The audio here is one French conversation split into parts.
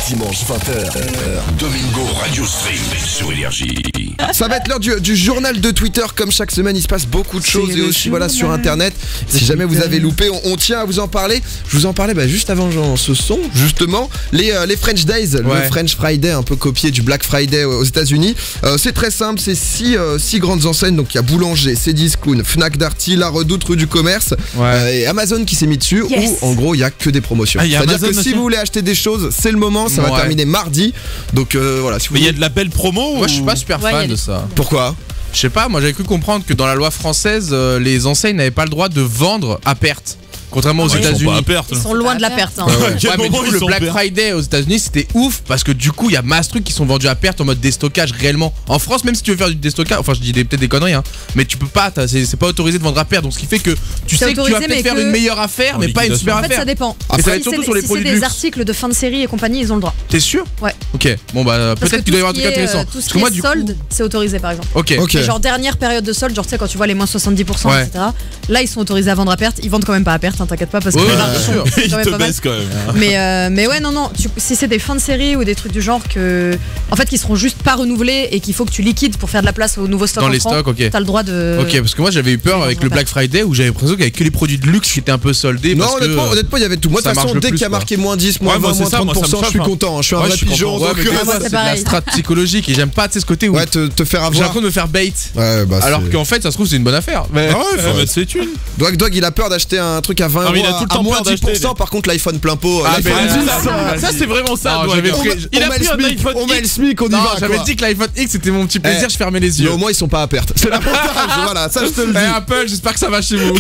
Dimanche 20h, Domingo Radio Stream sur Énergie. Ça va être l'heure du journal de Twitter. Comme chaque semaine, il se passe beaucoup de choses et aussi voilà sur internet. Si jamais vous avez loupé, on tient à vous en parler. Je vous en parlais juste avant ce son, justement. Les French Days, le French Friday, un peu copié du Black Friday aux États-Unis. C'est très simple, c'est six grandes enseignes. Donc il y a Boulanger, Cdiscount, Fnac Darty, La Redoute, Rue du Commerce et Amazon qui s'est mis dessus. Où en gros il y a que des promotions. C'est-à-dire que si vous voulez acheter des choses, c'est le moment. Ça va terminer mardi. Donc voilà. Si vous il y a de la belle promo. Moi je suis pas super fan de ça. Pourquoi ? Je sais pas, moi j'avais cru comprendre que dans la loi française, les enseignes n'avaient pas le droit de vendre à perte. Contrairement aux États-Unis. Ils sont loin de la perte. Hein. Mais du coup, le Black Friday aux États-Unis c'était ouf parce que du coup il y a masse trucs qui sont vendus à perte en mode déstockage réellement. En France, même si tu veux faire du déstockage, enfin je dis peut-être des conneries, mais tu peux pas, c'est pas autorisé de vendre à perte. Donc ce qui fait que tu sais que tu vas peut-être faire une meilleure affaire, mais pas une super affaire. En fait, ça dépend. Et ça va être surtout sur les produits de luxe. Si c'est des articles de fin de série et compagnie, ils ont le droit. T'es sûr ? Ouais. Ok, bon bah peut-être qu'il doit y avoir un truc intéressant. Tout ce qui est solde, c'est autorisé par exemple. Ok. Genre dernière période de solde, genre tu sais quand tu vois les moins 70%, etc. Là ils sont autorisés à vendre à perte. Ils vendent quand même pas à perte, t'inquiète pas parce que il te baisse quand même. Mais ouais non, si c'est des fins de série ou des trucs du genre qui seront juste pas renouvelés et qu'il faut que tu liquides pour faire de la place au nouveau stock dans les stocks, t'as le droit de. Ok, parce que moi j'avais eu peur avec le Black Friday où j'avais l'impression qu'il y avait que les produits de luxe qui étaient un peu soldés. Non, honnêtement, il y avait tout. Moi de toute façon, dès qu'il y a marqué moins 10, moins 20, moins 30%, je suis content. Je suis un vrai pigeon. C'est de la strat psychologique et j'aime pas ce côté où te faire avoir. J'ai l'impression de me faire bait. Alors qu'en fait, ça se trouve, c'est une bonne affaire. Ouais, faut mettre ses thunes. Dog, il a peur d'acheter un truc à 20 euros à moins 10%. Par contre, l'iPhone plein pot. Ça, c'est vraiment ça. Il a pris un iPhone X. On met le SMIC, on y va. J'avais dit que l'iPhone X c'était mon petit plaisir, je fermais les yeux. Mais au moins, ils sont pas à perte. C'est l'avantage. Voilà, ça je te le dis. Apple, j'espère que ça va chez vous.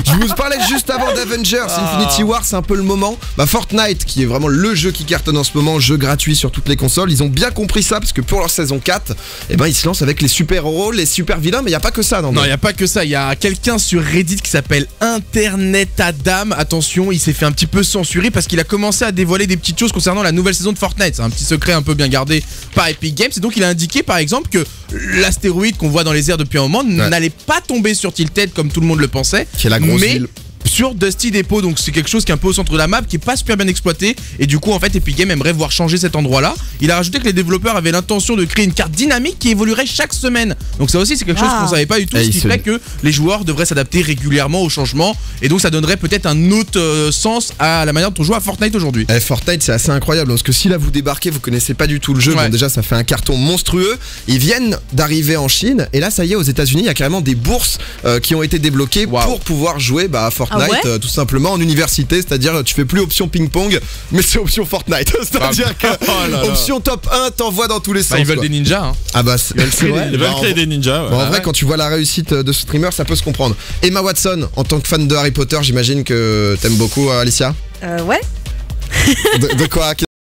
Je vous parlais juste avant d'Avengers Infinity War, c'est un peu le moment. Fortnite, qui est vraiment le jeu qui cartonne en ce moment, jeu gratuit sur toutes les consoles, ils ont bien compris ça parce que pour leur saison 4, ils se lancent avec les super-héros, les super-vilains, mais il n'y a pas que ça. Non, il n'y a pas que ça. Il y a quelqu'un sur Reddit qui s'appelle Internet Adam. Attention, il s'est fait un petit peu censurer parce qu'il a commencé à dévoiler des petites choses concernant la nouvelle saison de Fortnite. C'est un petit secret un peu bien gardé par Epic Games. Et donc, il a indiqué par exemple que l'astéroïde qu'on voit dans les airs depuis un moment n'allait pas tomber sur Tilted comme tout le monde le pensait. Qui est la grosse ville. Sur Dusty Depot, donc c'est quelque chose qui est un peu au centre de la map, qui est pas super bien exploité, et du coup en fait Epic Games aimerait voir changer cet endroit là. Il a rajouté que les développeurs avaient l'intention de créer une carte dynamique qui évoluerait chaque semaine, donc ça aussi c'est quelque chose qu'on savait pas du tout, ce qui ferait que les joueurs devraient s'adapter régulièrement aux changements, et donc ça donnerait peut-être un autre sens à la manière dont on joue à Fortnite aujourd'hui. Fortnite c'est assez incroyable, parce que si là vous débarquez, vous connaissez pas du tout le jeu, bon déjà ça fait un carton monstrueux, ils viennent d'arriver en Chine, et là ça y est aux États-Unis il y a carrément des bourses qui ont été débloquées pour pouvoir jouer à Fortnite tout simplement en université, c'est-à-dire tu fais plus option ping-pong mais c'est option Fortnite, c'est-à-dire que option top 1 t'envoie dans tous les sens. Ils veulent des ninjas Ils veulent créer des ninjas. En vrai quand tu vois la réussite de ce streamer ça peut se comprendre. Emma Watson, en tant que fan de Harry Potter, j'imagine que t'aimes beaucoup Alicia. Ouais. De quoi?